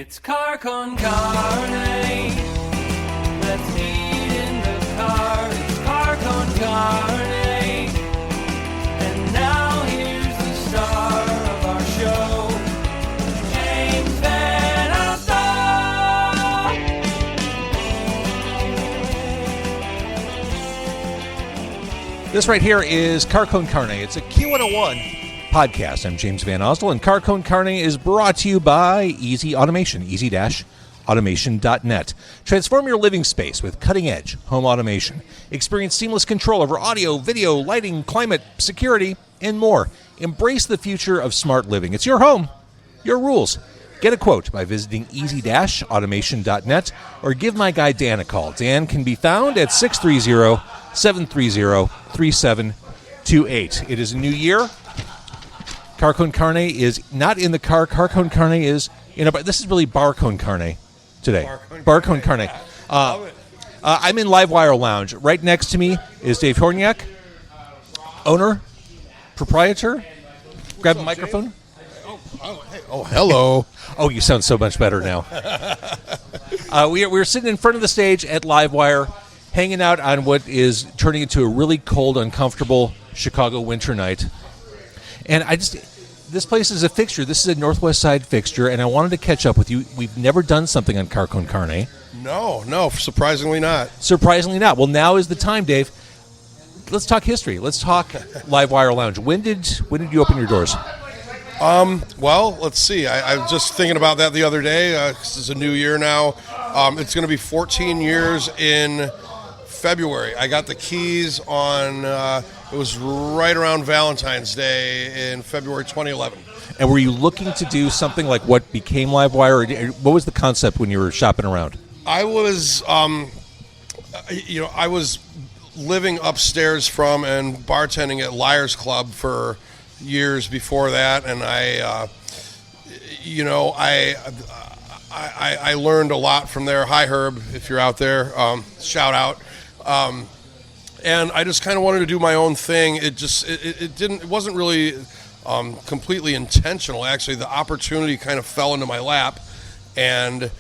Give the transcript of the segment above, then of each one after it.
It's car con carne. Let's eat in the car. It's car con carne. And now here's the star of our show, James Van Alstyne. This right here is Car Con Carne. It's a Q101 podcast. I'm James Van Alstyne, and Car Con Carne is brought to you by Easy Automation, easy-automation.net. Transform your living space with cutting-edge home automation. Experience seamless control over audio, video, lighting, climate, security, and more. Embrace the future of smart living. It's your home, your rules. Get a quote by visiting easy-automation.net or give my guy Dan a call. Dan can be found at 630-730-3728. It is a new year. Car Con Carne is not in the car. Car Con Carne is in a bar. This is really Bar Con Carne today. Bar Con Carne. I'm in LiveWire Lounge. Right next to me is Dave Hornyak, owner, proprietor. Grab a microphone. Oh, hello. Oh, you sound so much better now. We're sitting in front of the stage at LiveWire, hanging out on what is turning into a really cold, uncomfortable Chicago winter night. And this place is a fixture. This is a Northwest Side fixture, and I wanted to catch up with you. We've never done something on Car Con Carne. No, surprisingly not. Surprisingly not. Well, now is the time, Dave. Let's talk history. Let's talk LiveWire Lounge. When did you open your doors? Well, let's see. I was just thinking about that the other day. This is a new year now. It's going to be 14 years in February. I got the keys on, it was right around Valentine's Day in February 2011. And were you looking to do something like what became LiveWire? Or what was the concept when you were shopping around? I was, I was living upstairs from and bartending at Liars Club for years before that, and I learned a lot from there. Hi, Herb, if you're out there, shout out. And I just kind of wanted to do my own thing. It wasn't really completely intentional. Actually, the opportunity kind of fell into my lap, and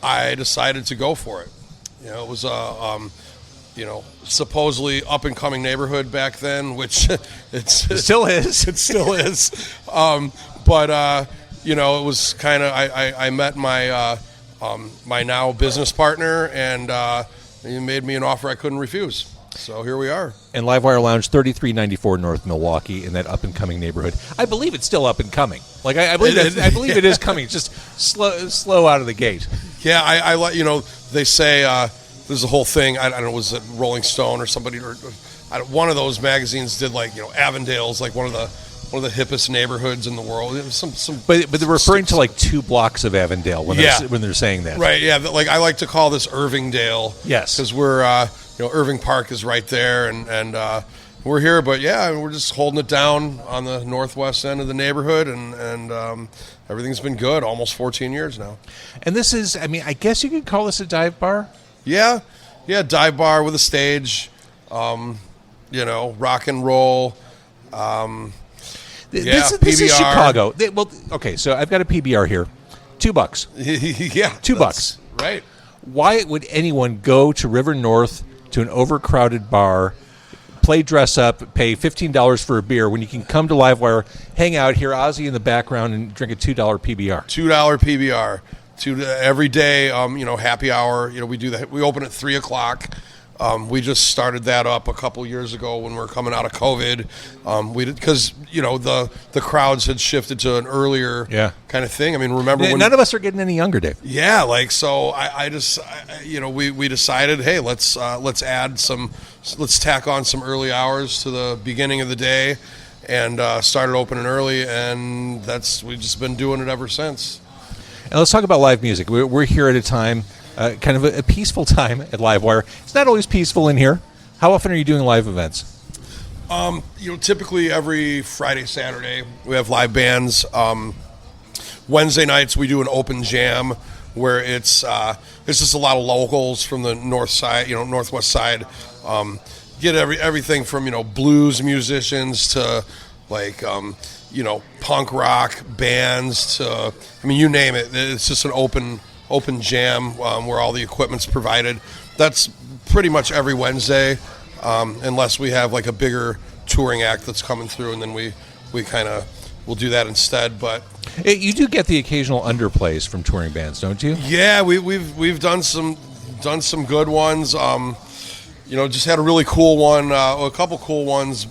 I decided to go for it. It was a supposedly up-and-coming neighborhood back then, which it still is. It still is. But it was kind of, I met my my now business partner, and he made me an offer I couldn't refuse. So here we are. And LiveWire Lounge, 3394 North Milwaukee, in that up-and-coming neighborhood. I believe it's still up-and-coming. Like, I believe it is coming. It's just slow out of the gate. Yeah, I let they say there's a whole thing. I don't know, was it Rolling Stone or somebody, or one of those magazines did Avondale's like one of the hippest neighborhoods in the world. It was some. But they're referring to like 2 blocks of Avondale when they're saying that. Right. Yeah. Like I like to call this Irvingdale. Yes. Because we're Irving Park is right there, and we're here. But yeah, we're just holding it down on the northwest end of the neighborhood, and everything's been good. Almost 14 years now. And this is, I guess you could call this a dive bar. Yeah, dive bar with a stage. Rock and roll. This is Chicago. Okay, so I've got a PBR here. $2. Yeah. $2. Right. Why would anyone go to River North to an overcrowded bar, play dress up, pay $15 for a beer when you can come to LiveWire, hang out, hear Ozzy in the background, and drink a $2 PBR? $2 PBR. Every day, happy hour. We do that. We open at 3:00. We just started that up a couple years ago when we were coming out of COVID. Because the crowds had shifted to an earlier kind of thing. Remember when none of us are getting any younger, Dave? Yeah, so we decided, hey, let's tack on some early hours to the beginning of the day, and started opening early, and we've just been doing it ever since. And let's talk about live music. We're here at a time. Kind of a peaceful time at LiveWire. It's not always peaceful in here. How often are you doing live events? Typically every Friday, Saturday, we have live bands. Wednesday nights we do an open jam where it's just a lot of locals from the north side, northwest side. Get everything from blues musicians to like punk rock bands to, you name it. It's just an open jam where all the equipment's provided. That's pretty much every Wednesday, unless we have like a bigger touring act that's coming through, and then we kind of will do that instead. But you do get the occasional underplays from touring bands, don't you? Yeah, we've done some good ones. Just had a really cool one, a couple cool ones.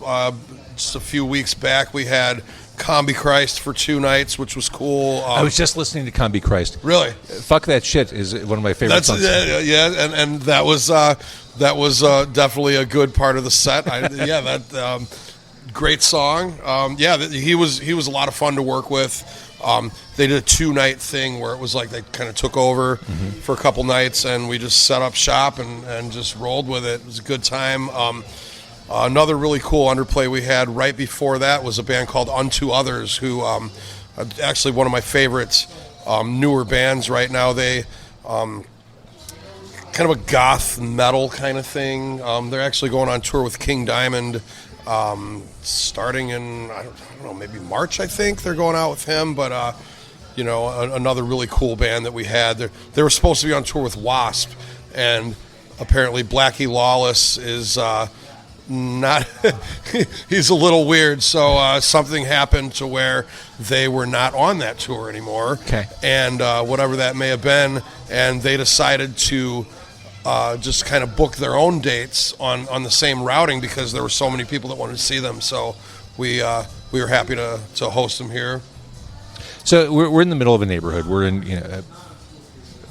Just a few weeks back, we had Combi Christ for 2 nights, which was cool. I was just listening to Combi Christ. Really? Fuck That Shit is one of my favorite songs. Yeah, and that was definitely a good part of the set. Great song. He was a lot of fun to work with. They did a 2-night thing where it was like they kind of took over for a couple nights, and we just set up shop and just rolled with it. It was a good time. Another really cool underplay we had right before that was a band called Unto Others, who actually one of my favorite newer bands right now. They kind of a goth metal kind of thing. They're actually going on tour with King Diamond starting in, I don't know, maybe March, I think. They're going out with him, but another really cool band that we had. They were supposed to be on tour with Wasp, and apparently Blackie Lawless is not he's a little weird, so something happened to where they were not on that tour anymore. Okay. And whatever that may have been, and they decided to just kind of book their own dates on the same routing because there were so many people that wanted to see them. So we were happy to host them here. So we're in the middle of a neighborhood. We're in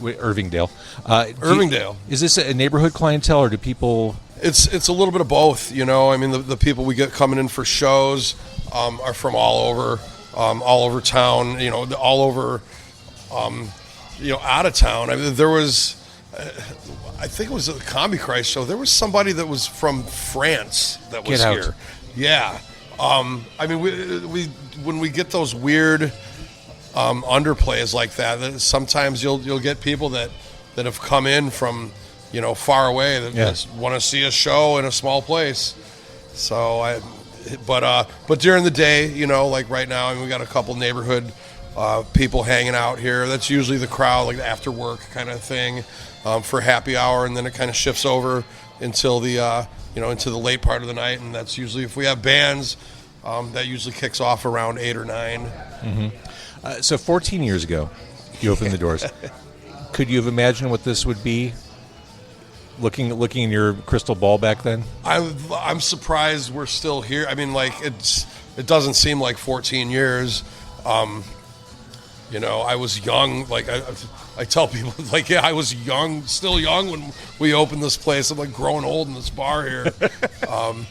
Irvingdale. Irvingdale. Is this a neighborhood clientele, or do people? It's a little bit of both. The people we get coming in for shows are from all over town. All over out of town. There was. I think it was at the Combi Christ show. There was somebody that was from France that was here. Yeah. We when we get those weird underplays like that, sometimes you'll get people that have come in from far away that just want to see a show in a small place. So but during the day, like right now, we got a couple neighborhood people hanging out here. That's usually the crowd, like the after work kind of thing. For happy hour, and then it kind of shifts over until the into the late part of the night, and that's usually, if we have bands, that usually kicks off around 8 or 9. Mm-hmm. So 14 years ago, you opened the doors. Could you have imagined what this would be? Looking in your crystal ball back then? I'm surprised we're still here. It doesn't seem like 14 years. I was young. Like I tell people, I was young, still young when we opened this place. I'm like growing old in this bar here. I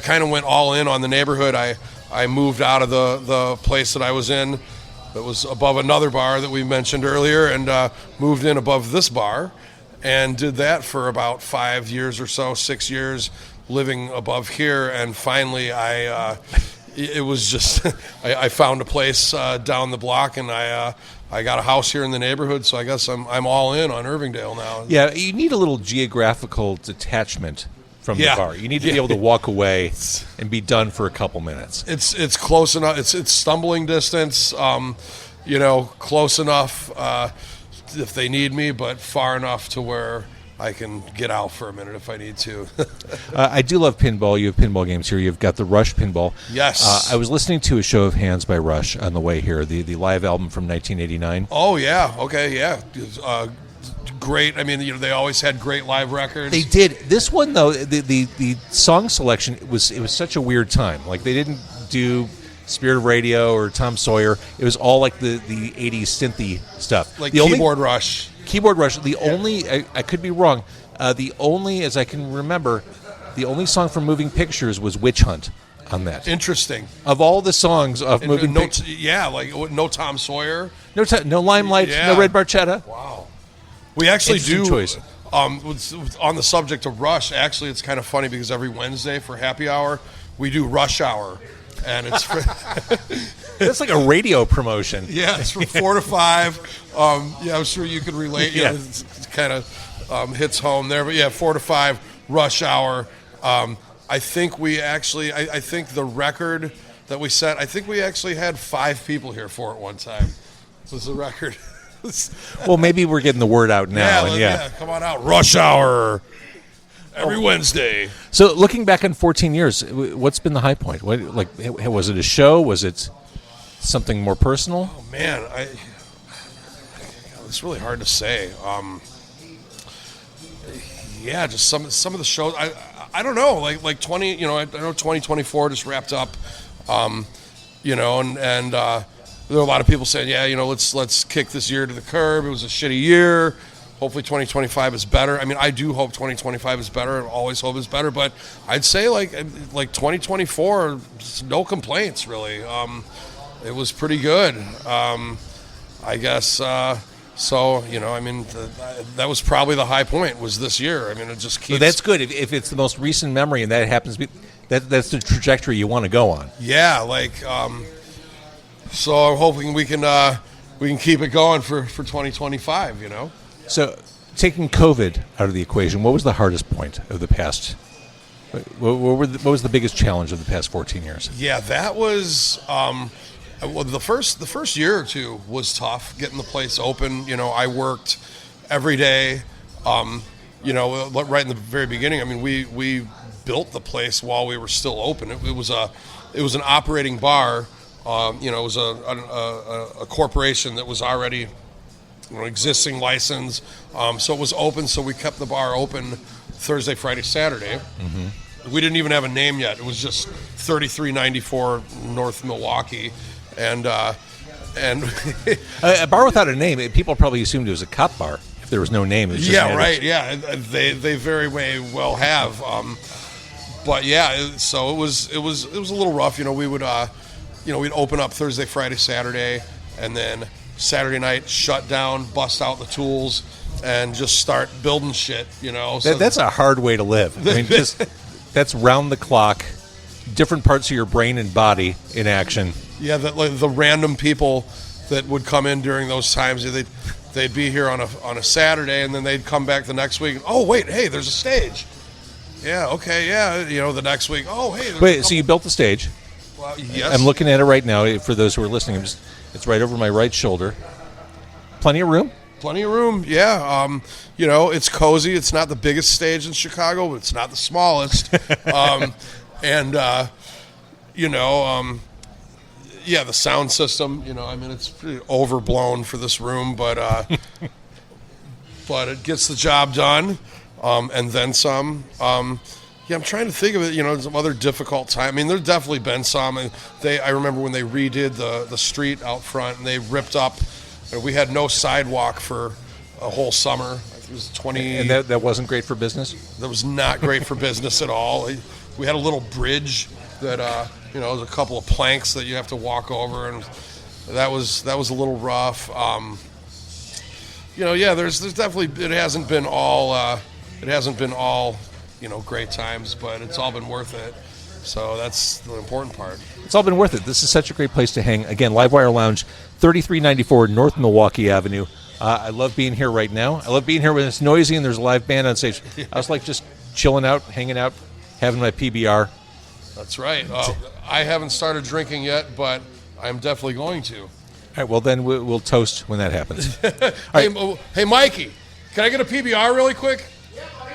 kind of went all in on the neighborhood. I moved out of the place that I was in that was above another bar that we mentioned earlier, and moved in above this bar, and did that for about 5 years or so, 6 years, living above here. And finally it was just I found a place down the block, and I got a house here in the neighborhood, so I guess I'm all in on Irvingdale now. Yeah, you need a little geographical detachment from the bar. You need to be able to walk away and be done for a couple minutes. It's close enough. It's stumbling distance. Close enough if they need me, but far enough to where I can get out for a minute if I need to. I do love pinball. You have pinball games here. You've got the Rush pinball. Yes. I was listening to a Show of Hands by Rush on the way here, the live album from 1989. Oh, yeah. Okay, yeah. Great. They always had great live records. They did. This one, though, the song selection, it was such a weird time. Like, they didn't do Spirit of Radio or Tom Sawyer. It was all like the 80s synthy stuff. Like Keyboard Rush. Keyboard Rush. The only, I could be wrong, the only, as I can remember, the only song from Moving Pictures was Witch Hunt on that. Interesting. Of all the songs of Moving Pictures. No Tom Sawyer. No Limelight, no Red Barchetta. Wow. We actually do. Choice. On the subject of Rush, actually, it's kind of funny because every Wednesday for happy hour, we do Rush Hour. And it's that's like a radio promotion. Yeah, it's from 4 to 5. I'm sure you could relate. It kind of hits home there. But 4 to 5 Rush Hour. I think we actually. I think the record that we set. I think we actually had 5 people here for it one time. This is a record. Well, maybe we're getting the word out now. Yeah, come on out. Rush Hour every Wednesday. So looking back on 14 years, what's been the high point? Was it a show? Was it something more personal? Oh, man. It's really hard to say. Yeah, just some of the shows. I don't know. Like 20. You know, I know 2024 just wrapped up. You know, and there were a lot of people saying, yeah, you know, let's kick this year to the curb. It was a shitty year. Hopefully 2025 is better. I mean, I do hope 2025 is better. I always hope it's better. But I'd say like 2024, no complaints really. It was pretty good. I guess. So, you know, I mean, that was probably the high point was this year. I mean, it just keeps... So that's good. If it's the most recent memory and that happens to be... That's the trajectory you want to go on. Yeah, like... so I'm hoping we can keep it going for 2025, you know? So taking COVID out of the equation, what was the hardest point of the past... What was the biggest challenge of the past 14 years? Yeah, that was... well, the first year or two was tough, getting the place open. You know, I worked every day. You know, right in the very beginning. I mean, we built the place while we were still open. It was an operating bar. You know, it was a corporation that was already, you know, existing license. So it was open. So we kept the bar open Thursday, Friday, Saturday. Mm-hmm. We didn't even have a name yet. It was just 3394 North Milwaukee. And a bar without a name, people probably assumed it was a cop bar if there was no name. It was just right. Yeah, they very well have. But yeah, so it was a little rough. You know, we would we'd open up Thursday, Friday, Saturday, and then Saturday night shut down, bust out the tools, and just start building shit. You know, that's a hard way to live. I mean, that's round the clock, different parts of your brain and body in action. Yeah, the random people that would come in during those times, they'd be here on a Saturday, and then they'd come back the next week. Oh wait, hey, there's a stage. Yeah, okay, yeah, you know, the next week. Oh hey. Wait, so you built the stage? Well, yes. I'm looking at it right now. For those who are listening, it's right over my right shoulder. Plenty of room. Plenty of room. Yeah. You know, it's cozy. It's not the biggest stage in Chicago, but it's not the smallest. You know. Yeah, the sound system, you know, I mean, it's pretty overblown for this room, but it gets the job done, and then some. Yeah, I'm trying to think of it, you know, some other difficult time. I mean, there's definitely been some. I remember when they redid the street out front, and they ripped up, we had no sidewalk for a whole summer. It was 20... And that wasn't great for business? That was not great for business at all. We had a little bridge that... you know, there's a couple of planks that you have to walk over, and that was a little rough. You know, yeah, there's definitely it hasn't been all you know, great times, but it's all been worth it. So that's the important part. It's all been worth it. This is such a great place to hang. Again, LiveWire Lounge, 3394 North Milwaukee Avenue. I love being here right now. I love being here when it's noisy and there's a live band on stage. I was like just chilling out, hanging out, having my PBR. That's right. I haven't started drinking yet, but I'm definitely going to. All right, well, then we'll toast when that happens. Hey, Mikey, can I get a PBR really quick? Yeah, buddy.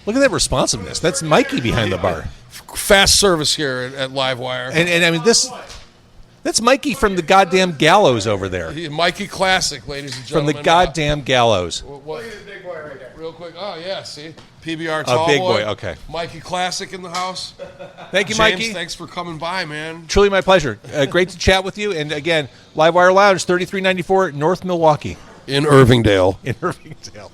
Look at that responsiveness. That's Mikey behind the bar. Fast service here at LiveWire. And I mean, that's Mikey from the goddamn gallows over there. Mikey Classic, ladies and From gentlemen. the goddamn gallows. What? Look at the big boy right there. Real quick. Oh, yeah, see? PBR tall big boy, okay. Mikey Classic in the house. Thank you, James, Mikey. thanks for coming by, man. Truly my pleasure. Great to chat with you. And again, LiveWire Lounge, 3394 North Milwaukee. In Irvingdale. In Irvingdale.